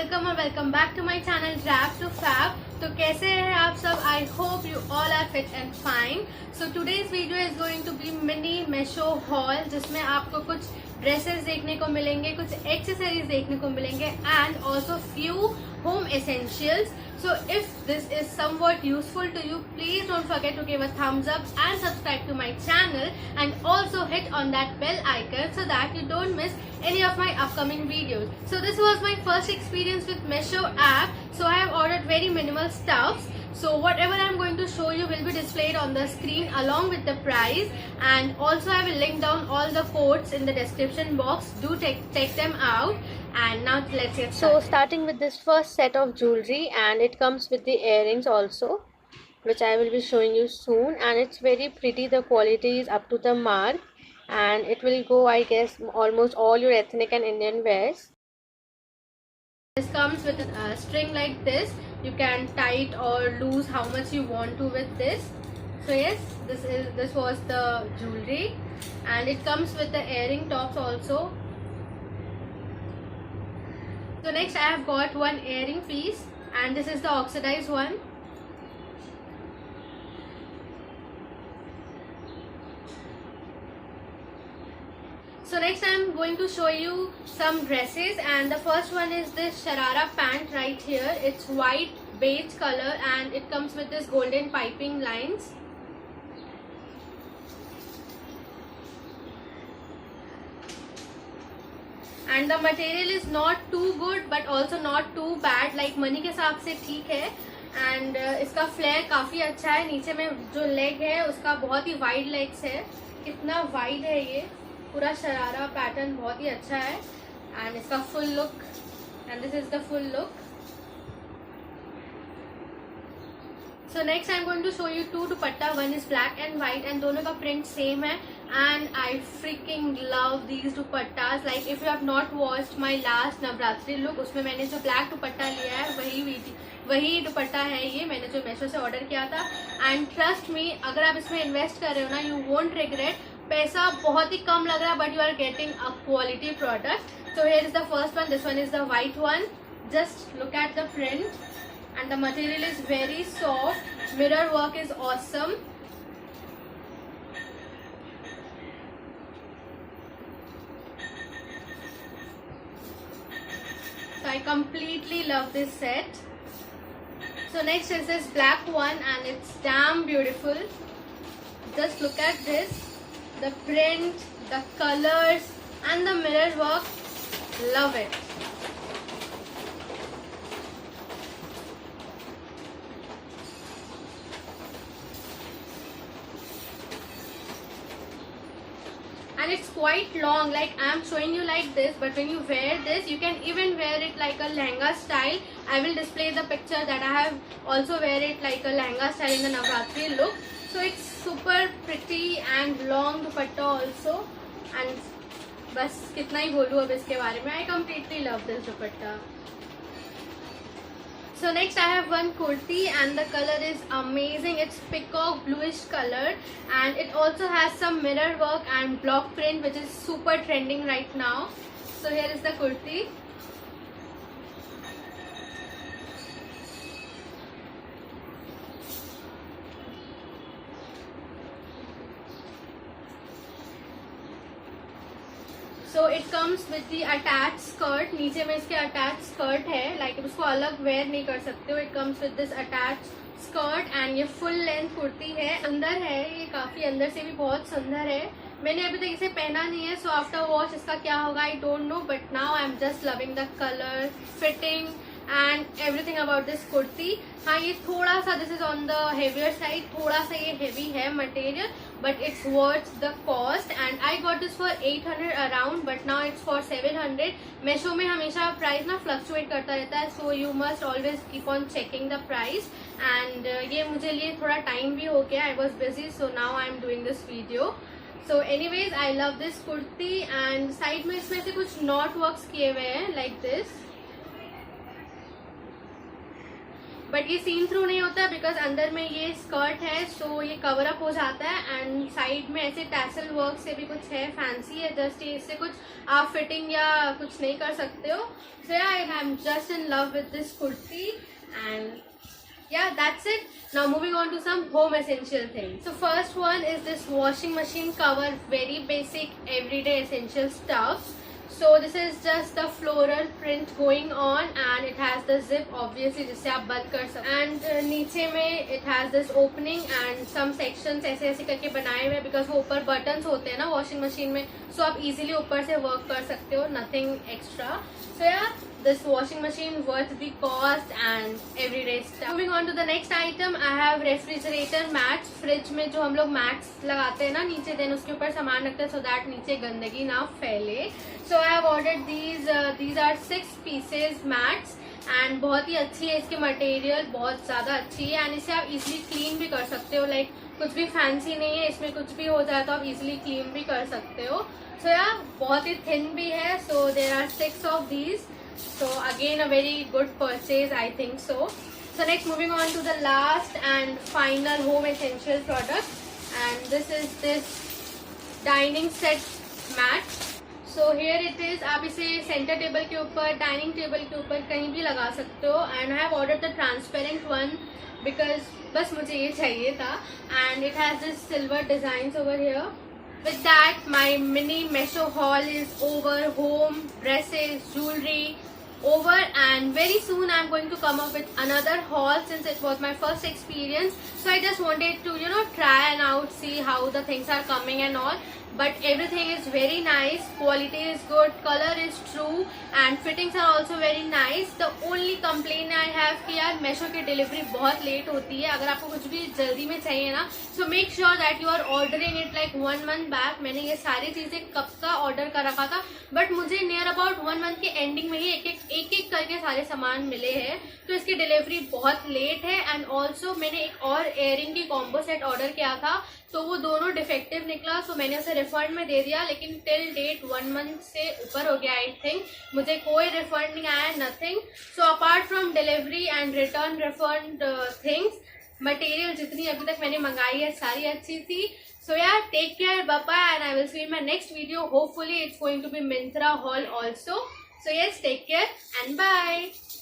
Welcome और welcome back to my channel rap to fab. तो कैसे हैं आप सब? I hope you all are fit and fine. So today's video is going to be mini Meesho haul, जिसमें आपको कुछ ड्रेसेस देखने को मिलेंगे, कुछ एक्सेसरीज देखने को मिलेंगे and also few home essentials. So if this is somewhat useful to you, please don't forget to give a thumbs up and subscribe to my channel, and also hit on that bell icon so that you don't miss any of my upcoming videos. So this was my first experience with Meesho app, so I have ordered very minimal stuffs. So whatever I am going to show you will be displayed on the screen along with the price, and also I will link down all the codes in the description box. Do take them out. And now let's get started. So starting with this first set of jewelry, and it comes with the earrings also, which I will be showing you soon, and it's very pretty. The quality is up to the mark, and it will go, I guess, almost all your ethnic and Indian wears. This comes with a string like this. You can tight or loose how much you want to with this. So yes, this was the jewelry, and it comes with the earring tops also. So next I have got one earring piece, and this is the oxidized one. So next I am going to show you some dresses, and the first one is this sharara pant right here. It's white beige color, and it comes with this golden piping lines. And the material is not too good but also not too bad, like money के हिसाब से ठीक है. And इसका flare काफ़ी अच्छा है. नीचे में जो लेग है उसका बहुत ही वाइड लेग्स है. कितना वाइड है ये, पूरा शरारा पैटर्न बहुत ही अच्छा है. एंड इसका full look, and this is the full look. So next I am going to show you two dupatta. One is black and white, and दोनों का print same है. And I freaking love these dupattas. Like if you have not watched my last Navratri look, उसमें मैंने जो black दुपट्टा लिया है वही दुपट्टा है ये, मैंने जो मेशो से ऑर्डर किया था. एंड ट्रस्ट मी, अगर आप इसमें इन्वेस्ट कर रहे हो ना, यू वोंट रिग्रेट. पैसा बहुत ही कम लग रहा है but you are getting a quality product. So here is the first one. This one is the white one. Just look at the print, and the material is very soft. Mirror work is awesome. So I completely love this set. So next is this black one, and it's damn beautiful. Just look at this, the print, the colors and the mirror work. Love it. And it's quite long, like I am showing you like this, but when you wear this, you can even wear it like a lehenga style. I will display the picture that I have also wear it like a lehenga style in the Navratri look. So it's super pretty and long dupatta also. And बस कितना ही बोलूँ अब इसके बारे में. I completely love this dupatta. So next I have one kurti, and the color is amazing. It's peacock bluish color, and it also has some mirror work and block print, which is super trending right now. So here is the kurti. So it comes with the attached skirt. नीचे में इसके attached skirt है, like उसको अलग wear नहीं कर सकते हो. It comes with this attached skirt, and ये full length कुर्ती है. अंदर है ये, काफ़ी अंदर से भी बहुत सुंदर है. मैंने अभी तक इसे पहना नहीं है, so after wash इसका क्या होगा I don't know, but now I am just loving the color, fitting and everything about this kurti. हाँ, ये थोड़ा सा this is on the heavier side, थोड़ा सा ये heavy है material, but it's worth the cost. And I got this for 800 around, but now it's for 700. Meesho में हमेशा प्राइस ना फ्लक्चुएट करता रहता है, so you must always keep on checking the price. And ये मुझे लिए थोड़ा टाइम भी हो गया. I was busy, so now I am doing this video. So anyways, I love this kurti, and side में इसमें से कुछ नॉट वर्क्स किए हुए हैं like this. बट ये सीन थ्रू नहीं होता बिकॉज अंदर में ये स्कर्ट है, सो ये कवर अप हो जाता है एंड साइड में ऐसे टैसल वर्क से भी कुछ है, फैंसी है, जस्ट इससे कुछ आप फिटिंग या कुछ नहीं कर सकते हो. सो या I am just in love with this kurti and yeah, that's it. Now moving on to some home essential things. So first one is this washing machine cover, very basic everyday essential stuff. So this is just the floral print going on and it has the zip obviously जिससे आप बंद कर सकते हैं. And नीचे में it has this opening and some sections ऐसे ऐसे करके बनाए हुए because वो ऊपर buttons होते हैं ना washing machine में, so आप easily ऊपर से work कर सकते हो, nothing extra. So yeah, this washing machine worth the cost and everyday stuff. Moving on to the next item, I have refrigerator mats. Fridge में जो हम लोग मैट्स लगाते हैं ना नीचे, देन उसके ऊपर सामान रखते हैं so that नीचे गंदगी ना फैले. So I have ordered these are 6 pieces mats and बहुत ही अच्छी है, इसकी मटेरियल बहुत ज़्यादा अच्छी है एंड इसे आप इजीली क्लीन भी कर सकते हो. लाइक कुछ भी फैंसी नहीं है, इसमें कुछ भी हो जाए तो आप इजीली क्लीन भी कर सकते हो. सो या बहुत ही थिन भी है. So there are 6 of these. So again a very good purchase, I think so. So next moving on to the last and final home essential product, and this is this dining set mat. So here it is. आप इसे centre table के ऊपर, dining table के ऊपर कहीं भी लगा सकते हो and I have ordered the transparent one because बस मुझे ये चाहिए था and it has this silver designs over here. With that, my mini Meesho haul is over. Home, dresses, jewelry, over, and very soon I'm going to come up with another haul since it was my first experience. So I just wanted to try and out, see how the things are coming and all. But everything is very nice, quality is good, color is true and fittings are also very nice. The only complaint I have कि यार Meesho की delivery बहुत late होती है. अगर आपको कुछ भी जल्दी में चाहिए ना, so make sure that you are ordering it like 1 month back. मैंने ये सारी चीजें कब का ऑर्डर कर रखा था, बट मुझे नियर अबाउट 1 मंथ के एंडिंग में ही एक करके सारे सामान मिले हैं. तो इसकी डिलीवरी बहुत लेट है एंड ऑल्सो मैंने एक और एयरिंग की कॉम्बो सेट ऑर्डर किया था तो वो दोनों डिफेक्टिव निकला, सो मैंने उसे रिफंड में दे दिया. लेकिन टिल डेट 1 मंथ से ऊपर हो गया आई थिंक, मुझे कोई रिफंड नहीं आया, nothing. So apart from delivery and return refund things, material जितनी अभी तक मैंने मंगाई है सारी अच्छी थी. सो यार take care, bye bye and I will see in my next video. Hopefully it's going to be Myntra haul also. So yes, take care and bye.